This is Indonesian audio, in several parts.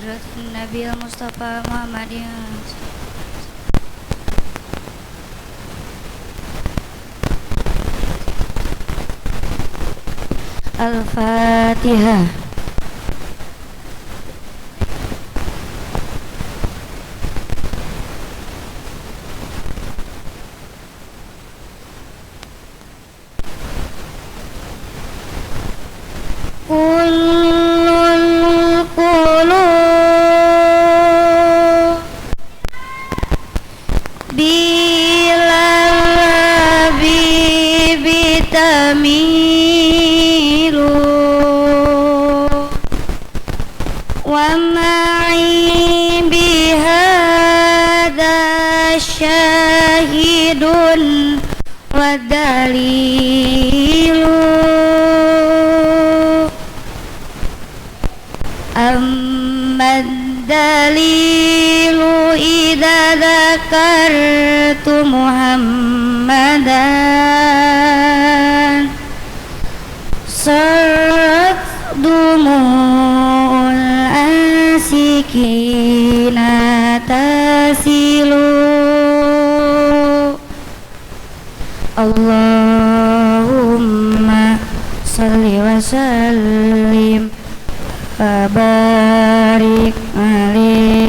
hadratin Nabil Mustafa Muhammadin. Al-Fatihah. Kullul qulub bilal habibi tamilu wa ma'i bihadza syahidun wa dalilu Amma dalilu idza dzakartu Muhammadan sarat dumul ansikina tasilu Allahumma salli wa sallim Barik alaih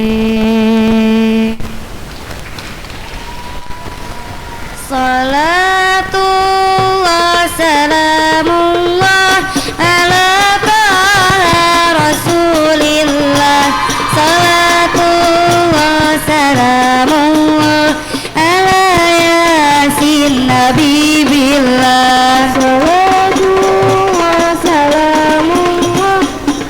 Salatullah salamullah ala taha rasulillah Salatullah salamullah ala yasin nabi billah Salatullah salamullah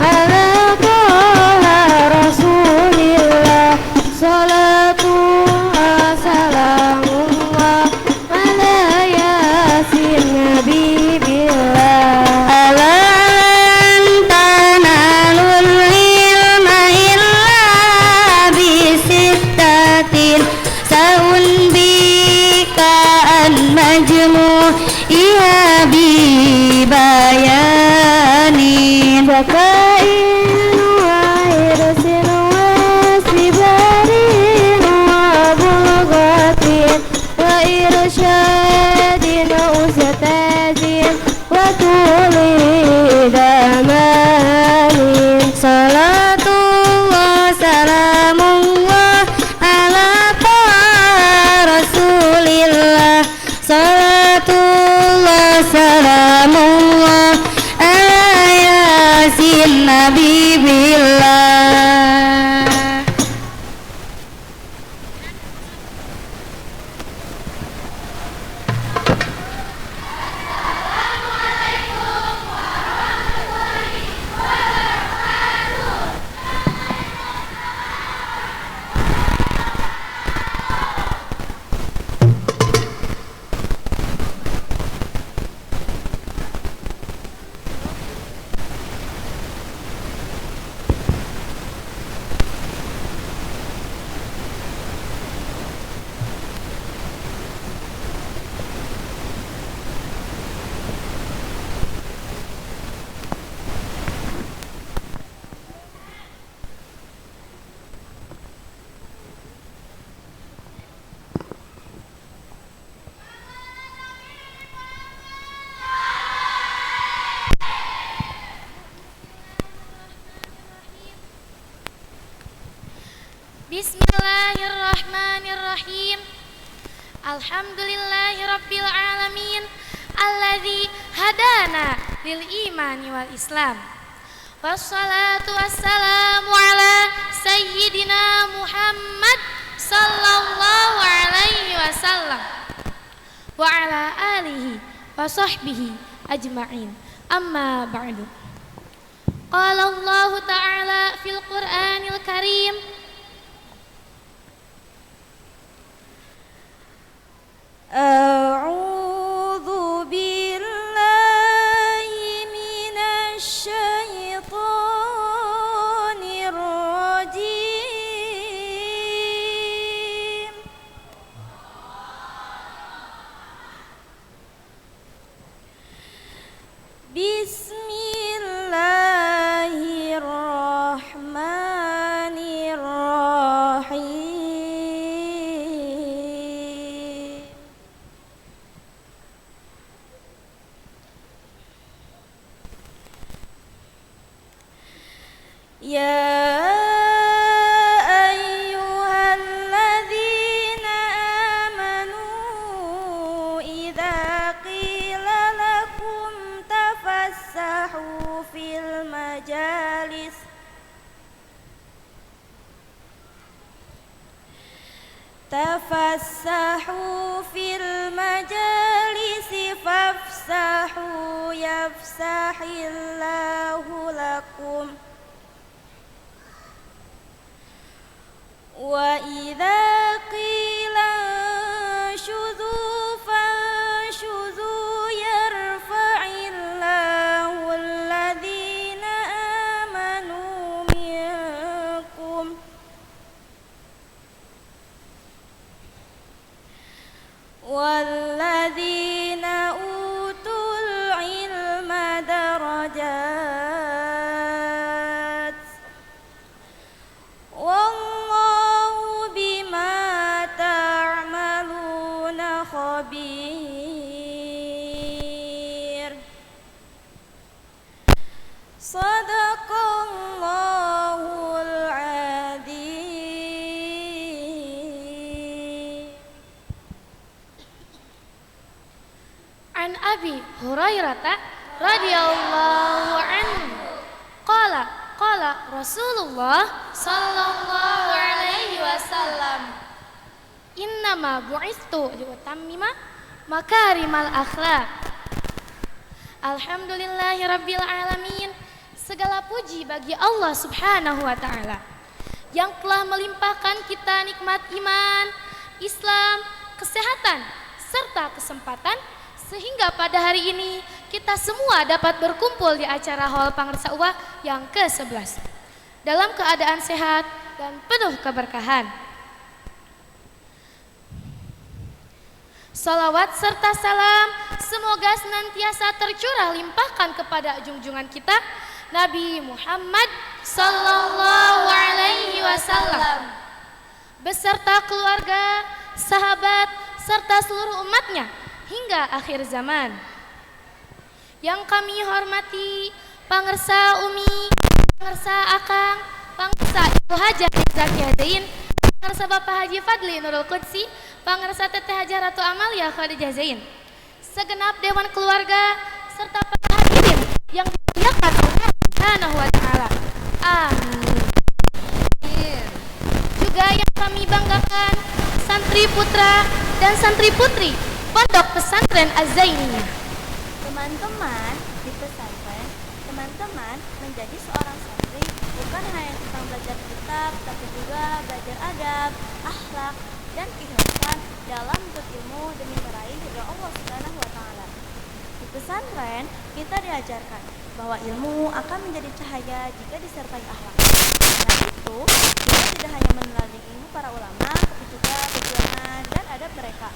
ala taha rasulillah Salatullah salamullah ala yasin nabi billah Ala tanalul ilma illa bisittatin Sa'un bika an majmu'iha bibayanin Bakain wa irsin wa sibarin wa bulgatin Wa irsyadin ustazin wa tuli damanin Salatullah salamullah ala taha rasulillah Salatullah salamullah ala yasin nabi billah Bismillahirrahmanirrahim Alhamdulillahi rabbil alamin Alladzi hadana lil imani wal islam Wassalatu wassalamu ala sayyidina Muhammad sallallahu alaihi wasallam Wa ala alihi wa sahbihi ajma'in Amma ba'du Qala Allah ta'ala fil Qur'anil Karim A'udzu billahi minasy syaithanir rajim Bismillahirrahmanirrahim تفسحوا في المجالس فافسحوا يفسح الله لكم وإذا قيل انشزوا فانشزوا يرفع الله الذين آمنوا منكم والذين أوتوا العلم درجات والله بما تعملون خبير صدق الله العظيم. An Abi Hurairah radhiyallahu anhu qala Rasulullah sallallahu alaihi wasallam innama bu'istu liutammima makarimal akhlak. Alhamdulillahi rabbil alamin. Segala puji bagi Allah Subhanahu wa taala yang telah melimpahkan kita nikmat iman, Islam, kesehatan serta kesempatan sehingga pada hari ini kita semua dapat berkumpul di acara Hall Pangresa UA yang ke-11 dalam keadaan sehat dan penuh keberkahan. Salawat serta salam semoga senantiasa tercurah limpahkan kepada junjungan kita Nabi Muhammad sallallahu alaihi wasallam beserta keluarga, sahabat serta seluruh umatnya hingga akhir zaman. Yang kami hormati Pangersa Umi, Pangersa Akang, Pangersa Ibu Hajah Zakia Zain, Pangersa Bapak Haji Fadli Nurul Qudsi, Pangersa Teteh Hajah Ratu Amalia Khadijah Zain, segenap dewan keluarga serta para hadirin yang dimuliakan Allah Subhanahu wa taala. Amin. Juga yang kami banggakan santri putra dan santri putri Pondok Pesantren Az-Zainiyah. Teman-teman, di pesantren, teman-teman menjadi seorang santri bukan hanya tentang belajar kitab, tapi juga belajar adab, akhlak, dan keikhlasan dalam menuntut ilmu demi meraih ridha Allah Subhanahu wa taala. Di pesantren, kita diajarkan bahwa ilmu akan menjadi cahaya jika disertai akhlak. Dengan itu, kita tidak hanya meneladani ilmu para ulama, tapi juga perjuangan dan adab mereka.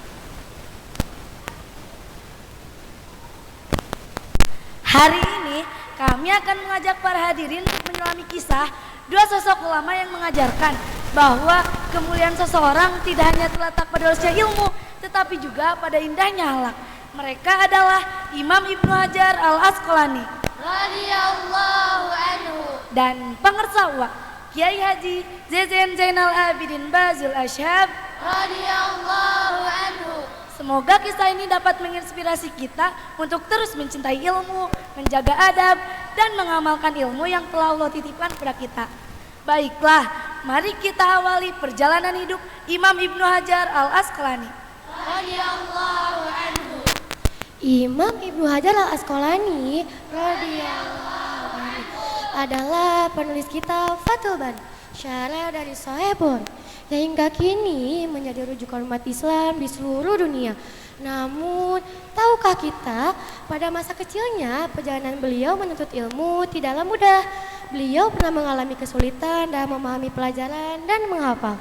Hari ini kami akan mengajak para hadirin untuk menyelami kisah dua sosok ulama yang mengajarkan bahwa kemuliaan seseorang tidak hanya terletak pada luasnya ilmu, tetapi juga pada indahnya akhlak. Mereka adalah Imam Ibnu Hajar Al-Asqalani Radhiyallahu anhu dan Pangersa UA Kiai Haji Zezen Zainal Abidin Bazul Ashab radhiyallahu anhu. Semoga kisah ini dapat menginspirasi kita untuk terus mencintai ilmu, menjaga adab, dan mengamalkan ilmu yang telah Allah titipkan kepada kita. Baiklah, mari kita awali perjalanan hidup Imam Ibnu Hajar Al-Asqalani Radhiyallahu anhu. Imam Ibnu Hajar Al-Asqalani radhiyallahu anhu adalah penulis kitab Fathul Bari, syarah dari Sahih Bukhari yang hingga kini menjadi rujukan umat Islam di seluruh dunia. Namun, tahukah kita pada masa kecilnya perjalanan beliau menuntut ilmu tidaklah mudah. Beliau pernah mengalami kesulitan dalam memahami pelajaran dan menghafal.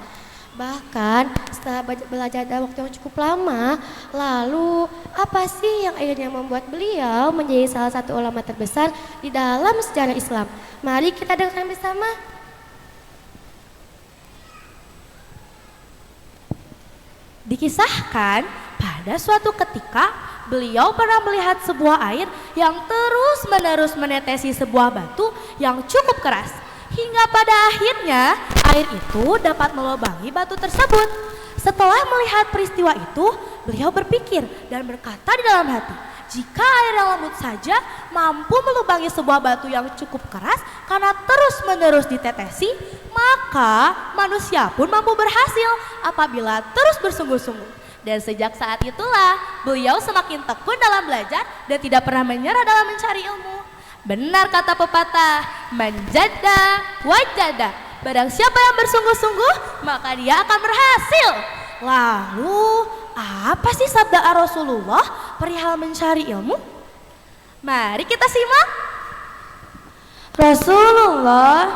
Bahkan setelah belajar dalam waktu yang cukup lama, lalu apa sih yang akhirnya membuat beliau menjadi salah satu ulama terbesar di dalam sejarah Islam? Mari kita dengarkan bersama. Dikisahkan pada suatu ketika beliau pernah melihat sebuah air yang terus-menerus menetesi sebuah batu yang cukup keras. Hingga pada akhirnya air itu dapat melubangi batu tersebut. Setelah melihat peristiwa itu, beliau berpikir dan berkata di dalam hati, Jika air yang lembut saja mampu melubangi sebuah batu yang cukup keras karena terus-menerus ditetesi, maka manusia pun mampu berhasil apabila terus bersungguh-sungguh. Dan sejak saat itulah beliau semakin tekun dalam belajar dan tidak pernah menyerah dalam mencari ilmu. Benar kata pepatah, manjada wajada. Barang siapa yang bersungguh-sungguh, maka dia akan berhasil. Lalu, apa sih sabda Rasulullah perihal mencari ilmu? Mari kita simak. Rasulullah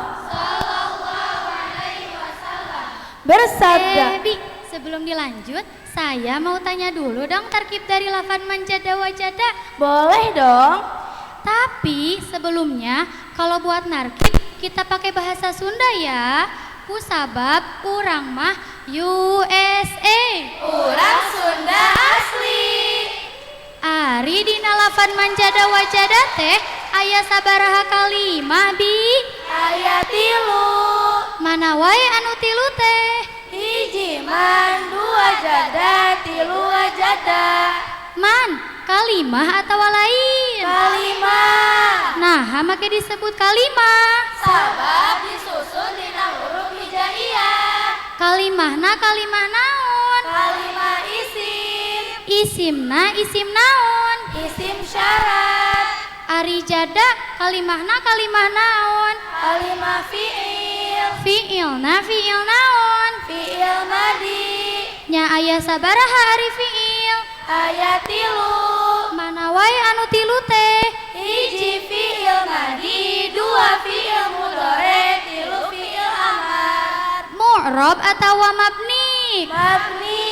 bersabda. Bi, sebelum dilanjut, saya mau tanya dulu dong tarkib dari lafaz manjada wajada. Boleh dong. Tapi sebelumnya kalau buat narkib kita pakai bahasa Sunda ya. Kusabab urang mah USA. Urang Sunda asli. Ari dina lafaz manjada wajada teh aya sabaraha kalimah Bi? Aya 3. Mana wae anu 3 teh? Hiji man, 2 jada, 3 wajada. Man, kalimah atau lain? Kalimah. Nah, make disebut kalimah. Sabab disusun dina huruf hijaiyah. Kalimahna kalimah naon? Kalimah isim. Isimna isim naon? Isim syarat. Ari jada kalimahna kalimah naon? Kalimah fi'il. Fi'ilna fi'il naon? Fi'il madi. Nya aya sabaraha ari fi'il? Aya 3. Mana wae anu 3 teh? Hiji fi'il madi, 2 fi'il mudhari, 3 fi'il amar. Mu'rab atawa mabni? Mabni.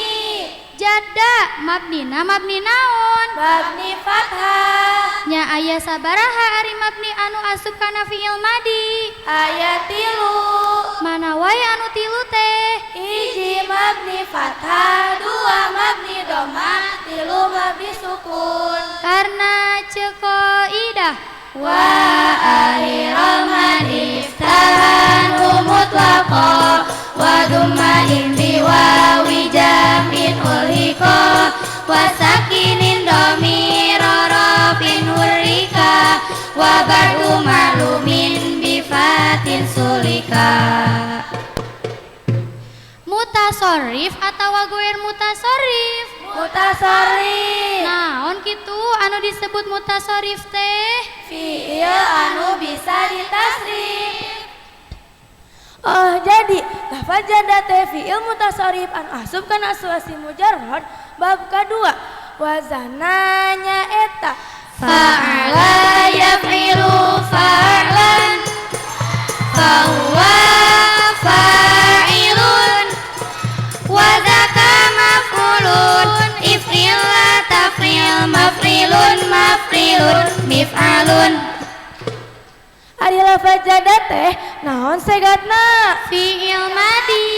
Jada mabnina mabni naon? Mabni fathah. Nya aya sabaraha ari mabni anu asup kana fi'il madi? Aya 3. Mana wae anu 3 teh? Hiji mabni fathah, 2 mabni dhamma, 3 mabni sukun. Karena cekaidah Wa akhiral madi iftahan mutlaqo wa dumma indi wa wijamin ulhiqa wa sakinin dhamira rafin hurrika wa ba'du ma'lumin bifatin sulika. mutasorif atau goer mutasorif? Mutasorif. Naon kitu anu disebut mutasorif teh? Fi'il anu bisa ditasrif. Oh, jadi lafaz jada teh fi'il mutasorif anu asup kana sulasi mujarrad bab kadua. Wazananya eta fa'ala yaf'ilu fa'lan fahuwa fa'ilun wa dzaka maf'ulun if'il taf'il maf'ilun maf'ilun mif'alun. Ari lafaz jada teh naon segatna? Fi'il madi.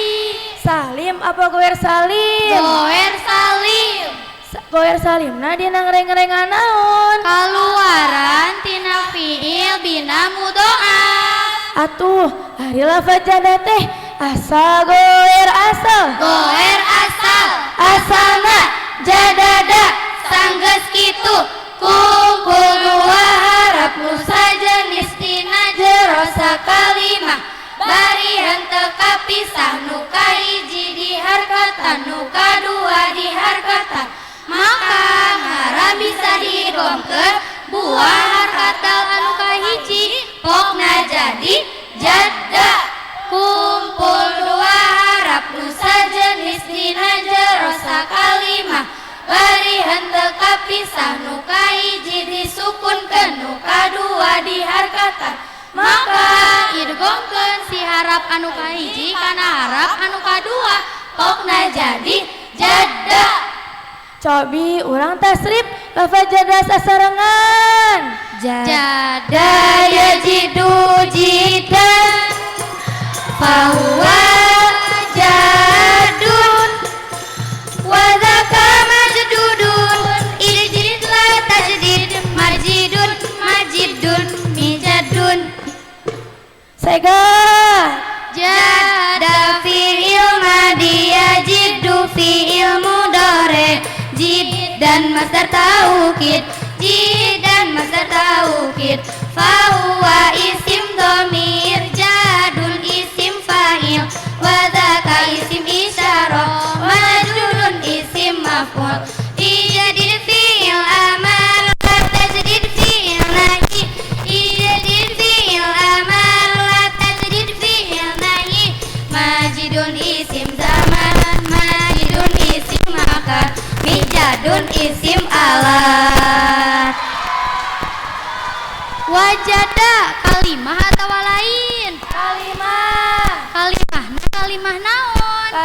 Salim apa goer salim? Goer salim. Goer salimna dina ngereng-ngerengan naon? Kaluaran tina fi'il bina mudho'af. Atuh, hari lafaz jada teh asal goer asal. Goer asal. Asalna jadada Sanggeus kitu kumpul 2 harap nu sajenis tina jero sakalimah bari henteu kapisah nu kahiji diharkatan nu kadua diharkatan maka ngara bisa diidghamkeun buah harkatal anu kahiji pokna jadi jadda kumpul 2 harap nu sajenis dina jero sakalimah bari henteu kapisah nu kahiji disukunkeun nu kadua diharkatan maka idghamkeun si harap anu kahiji kana harap anu kadua pokna jadi jadda. Cobi urang tasrif lafaz jada sasarengan. Jada yajidu jidan fahuwa jadun wa dzaka majdudun idjid la tajdid marjidun majidun mijadun. Sega jada fi'il madi yajidu fi'il mudhari jid dan masdar taukid jid dan masdar taukid. Fahuwa isim dhamir, jadun isim fa'il, wadaka isim isyarah, majrurun isim maf'ul. Ijadid fi'il amar, la tajdid fi'il nahi. Ijadid fi'il amar, la tajdid fi'il nahi. Majidun isim zaman, majidun isim makan, mijadun isim alat. Wajada kalimah atau lain? Kalimah naon?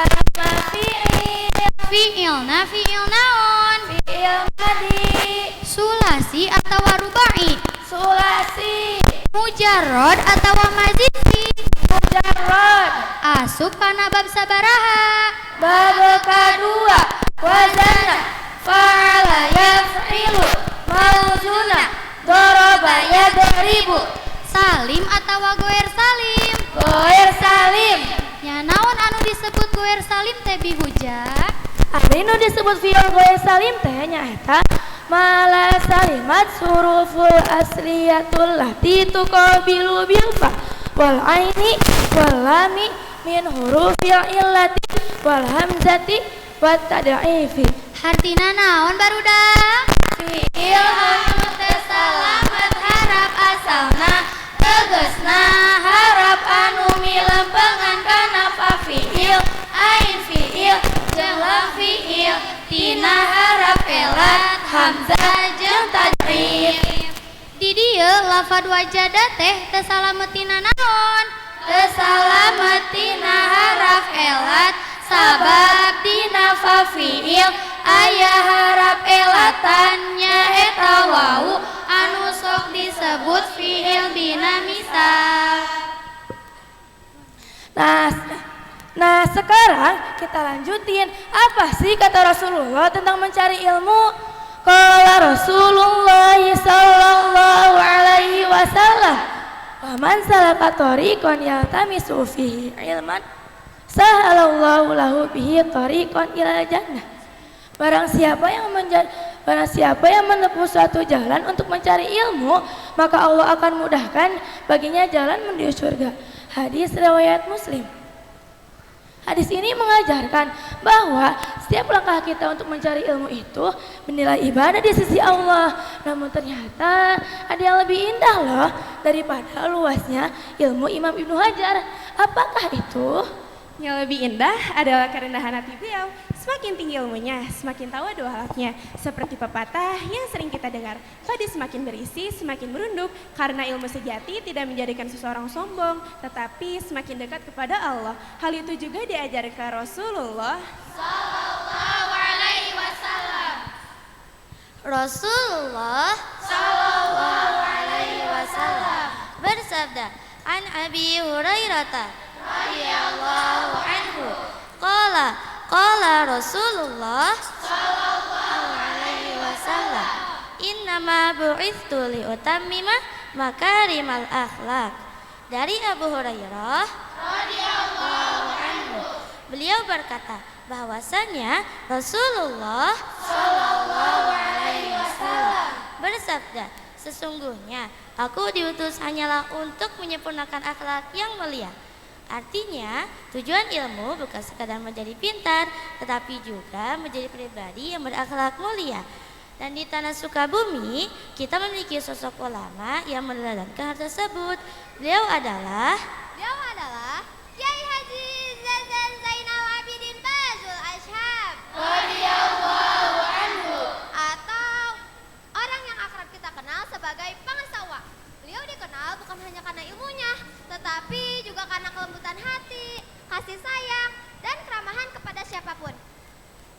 Fi'il naon? Sulasi atau rubai? Mujarrad atau mazidi? Asup kana bab sabaraha? Bab kedua, wazana fa'ala yaf'ilu mauzuna daraba yadribu. Salim atau goer salim? Goer salim. Ya naon anu disebut goer salim teh bihuja? Ari nu disebut fi'il goer salim teh nyaeta mala salimat huruful asliyatul lati tuqabilu bil fa wal aini wal lami min hurufil illati wal hamzati wat tad'ifi. Hartina naon barudak? Fi'il anu teu salamet harap asalna tegasna harap anu milempengan kana fa fi'il ain fi'il jeung lam fi'il tina harap elat hamzah jeung tajrif. Di dieu lafad wajada teh teu salametina naon? Teu salametina harap elat sabab dina fa fi'il aya harap elatannya eta wau anu sok disebut fi'il bina misal. Nah sekarang kita lanjutin, apa sih kata Rasulullah tentang mencari ilmu? Qala Rasulullah sallallahu alaihi wasallam, wa man salaka tariqan yaltamisu fihi ilman sahalallahu lahu bihi tariqan ilal jannah. Barang siapa yang menempuh suatu jalan untuk mencari ilmu, maka Allah akan mudahkan baginya jalan menuju surga. Hadis riwayat Muslim. Hadis ini mengajarkan bahwa setiap langkah kita untuk mencari ilmu itu bernilai ibadah di sisi Allah. Namun ternyata ada yang lebih indah loh daripada luasnya ilmu Imam Ibnu Hajar. Apakah itu? Yang lebih indah adalah kerendahan hati beliau. Semakin tinggi ilmunya, semakin tahu ada halaknya. Seperti pepatah yang sering kita dengar, padi semakin berisi, semakin merunduk. Karena ilmu sejati tidak menjadikan seseorang sombong, tetapi semakin dekat kepada Allah. Hal itu juga diajarkan Rasulullah Sallallahu alaihi wasallam. Rasulullah sallallahu alaihi wasallam bersabda, an Abi Hurairah radhiyallahu anhu qala Rasulullah sallallahu alaihi wasallam, innama bu'itstu liutammima makarimal akhlak. Dari Abu Hurairah radhiyallahu anhu, beliau berkata bahwasanya Rasulullah sallallahu alaihi wasallam bersabda, sesungguhnya aku diutus hanyalah untuk menyempurnakan akhlak yang mulia. Artinya, tujuan ilmu bukan sekadar menjadi pintar, tetapi juga menjadi pribadi yang berakhlak mulia. Dan di tanah Sukabumi, kita memiliki sosok ulama yang meneladangkan hal tersebut. Beliau adalah Kiai Haji Zazan Zainal Abidin Bazul Ashab Radhiyallahu anhu. atau orang yang akrab kita kenal sebagai Pangasawa. Beliau dikenal bukan hanya karena ilmunya, tetapi juga karena kelembutan hati, kasih sayang, dan keramahan kepada siapapun.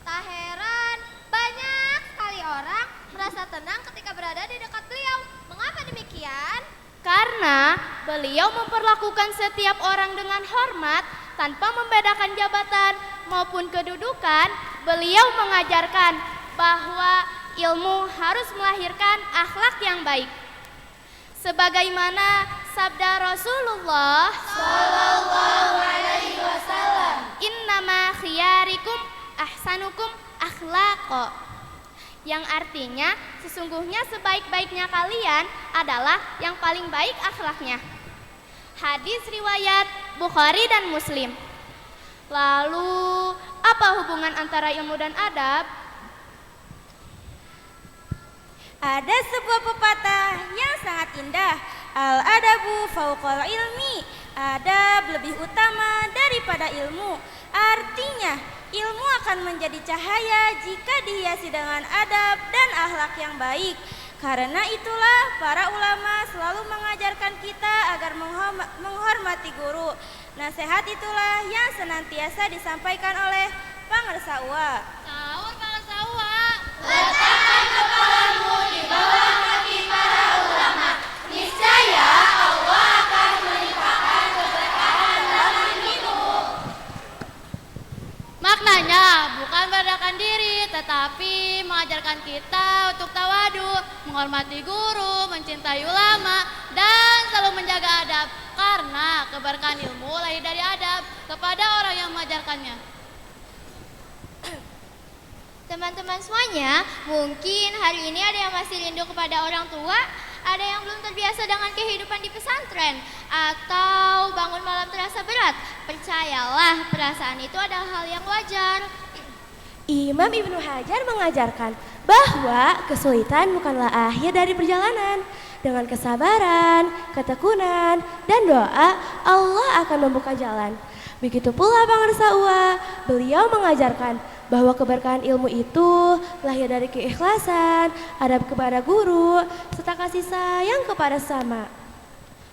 Tak heran, banyak sekali orang merasa tenang ketika berada di dekat beliau. Mengapa demikian? Karena beliau memperlakukan setiap orang dengan hormat tanpa membedakan jabatan maupun kedudukan. Beliau mengajarkan bahwa ilmu harus melahirkan akhlak yang baik. Sebagaimana sabda Rasulullah sallallahu alaihi wasallam, innama khiyarikum ahsanukum akhlaqa. yang artinya sesungguhnya sebaik-baiknya kalian adalah yang paling baik akhlaknya. Hadis riwayat Bukhari dan Muslim. Lalu, apa hubungan antara ilmu dan adab? Ada sebuah pepatah yang sangat indah. Al-adabu fauqal ilmi. Adab lebih utama daripada ilmu. Artinya, ilmu akan menjadi cahaya jika dihiasi dengan adab dan akhlak yang baik. Karena itulah para ulama selalu mengajarkan kita agar menghormati guru. Nasihat itulah yang senantiasa disampaikan oleh Pangersa UA. Sahur Pangersa UA. Letakkan kepalamu di bawah kaki para ulama. Niscaya Allah akan melimpahkan keberkahan dalam hidupmu. Maknanya bukan merendahkan diri, tetapi mengajarkan kita untuk tawadu, menghormati guru, mencintai ulama, dan selalu menjaga adab. Karena keberkahan ilmu lahir dari adab kepada orang yang mengajarkannya. Teman-teman semuanya, mungkin hari ini ada yang masih rindu kepada orang tua, ada yang belum terbiasa dengan kehidupan di pesantren, atau bangun malam terasa berat. Percayalah, perasaan itu adalah hal yang wajar. Imam Ibnu Hajar mengajarkan bahwa kesulitan bukanlah akhir dari perjalanan. Dengan kesabaran, ketekunan, dan doa, Allah akan membuka jalan. Begitu pula Pangersa UA, beliau mengajarkan bahwa keberkahan ilmu itu lahir dari keikhlasan, adab kepada guru, serta kasih sayang kepada sesama.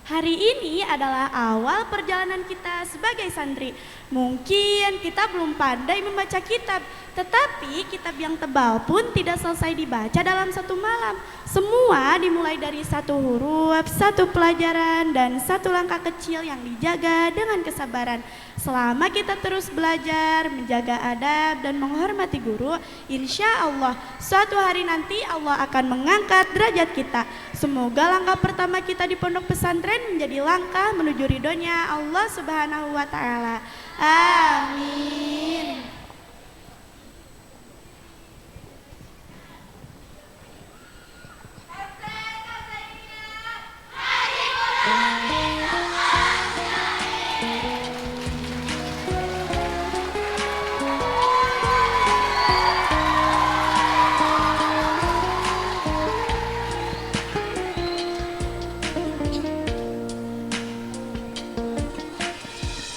Hari ini adalah awal perjalanan kita sebagai santri. Mungkin kita belum pandai membaca kitab, tetapi kitab yang tebal pun tidak selesai dibaca dalam satu malam. Semua dimulai dari satu huruf, satu pelajaran, dan satu langkah kecil yang dijaga dengan kesabaran. Selama kita terus belajar, menjaga adab, dan menghormati guru, insya Allah suatu hari nanti Allah akan mengangkat derajat kita. Semoga langkah pertama kita di pondok pesantren menjadi langkah menuju ridhonya Allah Subhanahu wa Ta'ala. Amin.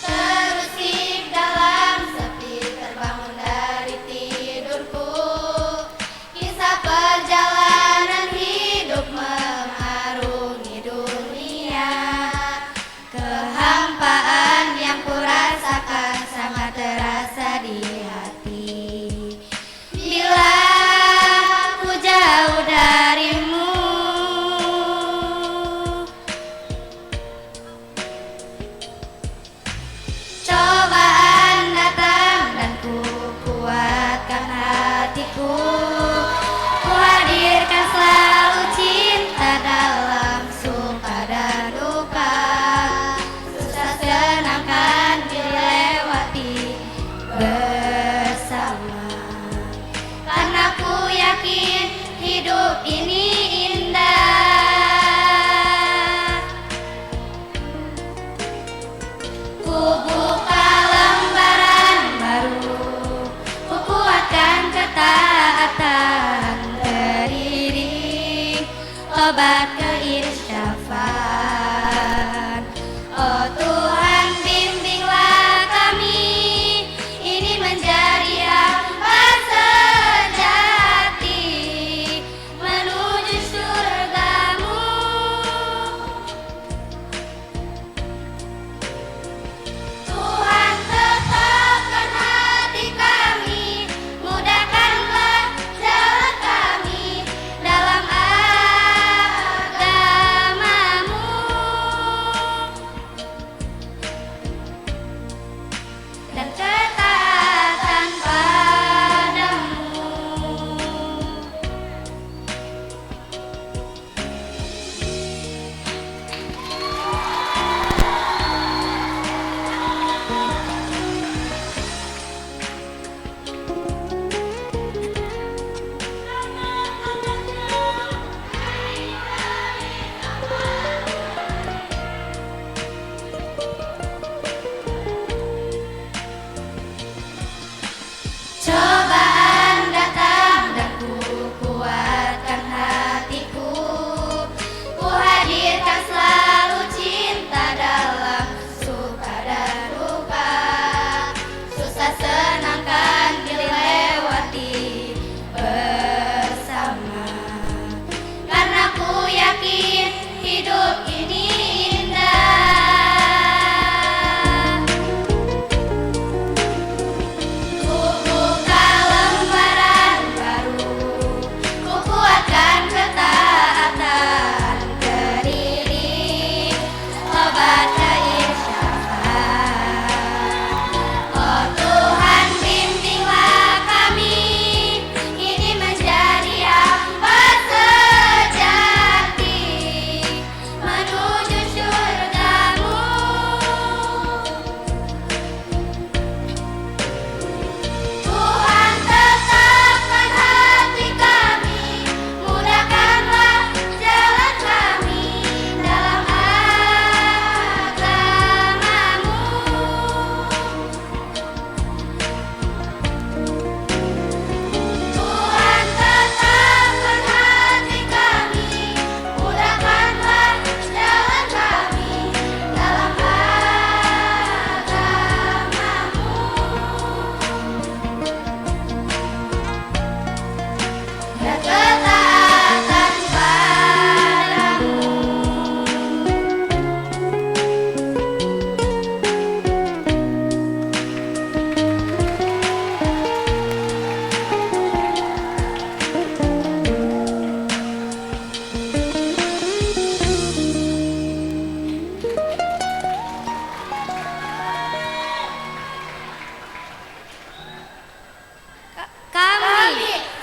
Terusik dalam sepi terbangun dari tidurku. Kisah perjalanan hidup mengarungi dunia. Kehampaan yang kurasakan sangat terasa di hati. Bila ku jauh darimu, cobaan datang dan ku kuatkan hatiku. Ku hadirkan selalu cinta dalam suka dan duka. Susah senang kan dilewati bersama. Karena ku yakin hidup ini indah. Ku buka lembaran baru, ku kuatkan ketaatan, teriring obat keisyafan. Oh Tuhan, bimbinglah kami, ini menjadi hamba sejati, menuju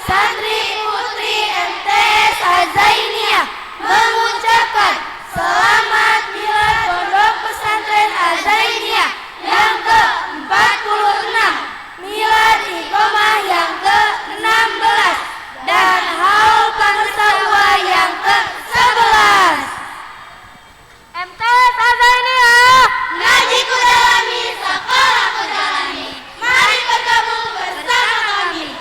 Santri Putri MTS Azainiyah mengucapkan selamat milad Pondok Pesantren Azainiyah yang ke-46, milad Iqomah yang ke-16, dan haul Pangsawa yang ke-11. MTS Azainiyah, ngaji ku dalami, sekolah ku jalani, mari bergabung bersama kami.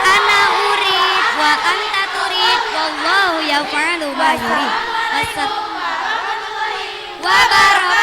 Ana urid wa anta turid wallahu yaf'alu ma yurid. Wabarakatuh.